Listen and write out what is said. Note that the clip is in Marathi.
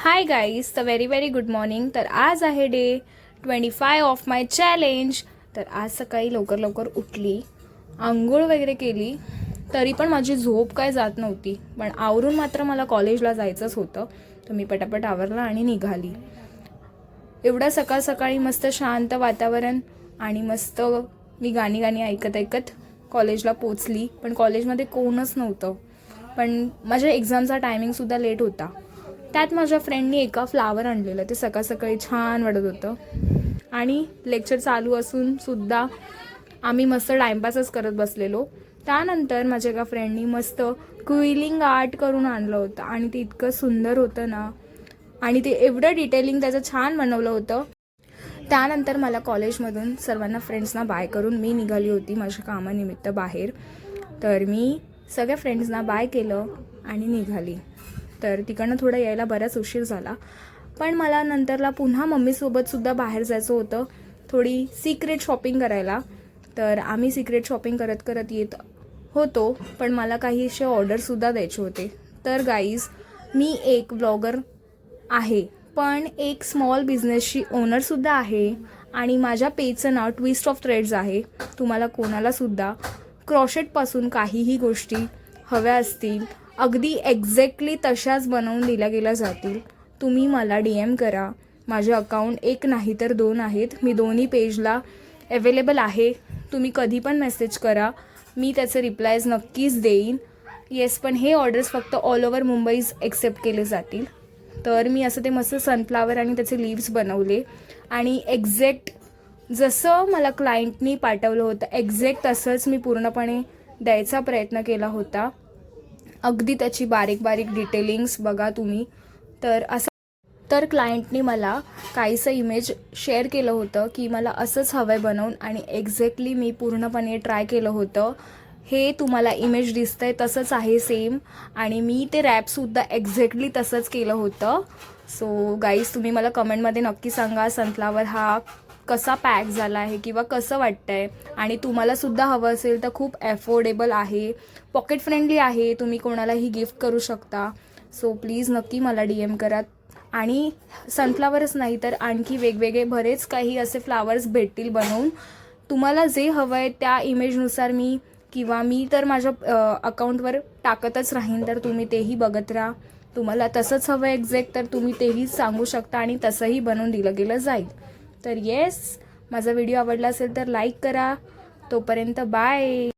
हाय गाईज, तर व्हेरी गुड मॉर्निंग. तर आज आहे डे 25 ऑफ माय चॅलेंज. तर आज सकाळी लवकर लवकर उठली, आंघोळ वगैरे केली, तरी पण माझी झोप काय जात नव्हती. पण आवरून मात्र मला कॉलेजला जायचंच होतं. तर मी पटापट आवरला आणि निघाली. एवढं सकाळ सकाळी मस्त शांत वातावरण आणि मस्त मी गाणी ऐकत ऐकत कॉलेजला पोचली. पण कॉलेजमध्ये कोणच नव्हतं. पण माझ्या एक्झामचा टायमिंगसुद्धा लेट होता. त्यात माझ्या फ्रेंडनी एका फ्लावर आणलेलं, ते सकाळ सकाळी छान वाटत होतं. आणि लेक्चर चालू असून सुद्धा आम्ही मस्त टाईमपासच करत बसलेलो. त्यानंतर माझ्या एका फ्रेंडनी मस्त क्विलिंग आर्ट करून आणलं होतं आणि ते इतकं सुंदर होतं ना, आणि ते एवढं डिटेलिंग त्याचं छान बनवलं होतं. त्यानंतर मला कॉलेजमधून सर्वांना फ्रेंड्सना बाय करून मी निघाली होती माझ्या कामानिमित्त बाहेर. तर मी सगळ्या फ्रेंड्सना बाय केलं आणि निघाली. तर तिकडनं थोडं यायला बराच उशीर झाला. पण मला नंतरला पुन्हा मम्मीसोबतसुद्धा बाहेर जायचं होतं, थोडी सिक्रेट शॉपिंग करायला. तर आम्ही सिक्रेट शॉपिंग करत करत येत होतो. पण मला काही असे ऑर्डरसुद्धा द्यायचे होते. तर गाईज, मी एक ब्लॉगर आहे, पण एक स्मॉल बिझनेसची ओनरसुद्धा आहे. आणि माझ्या पेजचं नाव ट्विस्ट ऑफ थ्रेड्स आहे. तुम्हाला कोणालासुद्धा क्रॉशेटपासून काहीही गोष्टी हव्या असतील, अगदी एक्झॅक्टली तशाच बनवून दिल्या गेल्या जातील, तुम्ही मला DM करा. माझे अकाउंट एक नाही तर 2 आहेत. मी दोन्ही पेजला अवेलेबल आहे. तुम्ही कधी पण मेसेज करा, मी त्याचे रिप्लायज नक्कीच देईन. येस, पण हे ऑर्डर्स फक्त ऑल ओव्हर मुंबईज एक्सेप्ट केले जातील. तर मी असं ते मस्त सनफ्लावर आणि त्याचे लीव्स बनवले आणि एक्झॅक्ट जसं मला क्लायंटनी पाठवलं होतं एक्झॅक्ट तसंच मी पूर्णपणे द्यायचा प्रयत्न केला होता. अगदी त्याची बारीक बारीक डिटेलिंग्स बघा तुम्ही. तर क्लायंटनी मला काहीसं इमेज शेअर केलं होतं की मला असंच हवं आहे बनवून, आणि एक्झॅक्टली मी पूर्णपणे ट्राय केलं होतं. हे तुम्हाला इमेज दिसतंय तसंच आहे सेम, आणि मी ते रॅपसुद्धा एक्झॅक्टली तसंच केलं होतं. सो गाईज, तुम्ही मला कमेंटमध्ये नक्की सांगा सनफ्लावर हा कसा पॅक झाला आहे किंवा कसं वाटतं आहे. आणि तुम्हालासुद्धा हवं असेल तर खूप ॲफोर्डेबल आहे, पॉकेट फ्रेंडली आहे, तुम्ही कोणालाही गिफ्ट करू शकता. सो प्लीज नक्की मला DM करा. आणि सनफ्लावरच नाही तर आणखी वेगवेगळे बरेच काही असे फ्लावर्स भेटतील बनवून. तुम्हाला जे हवं आहे त्या इमेजनुसार मी तर माझ्या अकाउंटवर टाकतच राहीन. तर तुम्ही तेही बघत राहा. तुम्हाला तसंच हवं आहे एक्झॅक्ट तर तुम्ही तेही सांगू शकता आणि तसंही बनवून दिलं गेलं जाईल. तर येस, माझा व्हिडिओ आवडला असेल तर लाईक करा. तोपर्यंत बाय.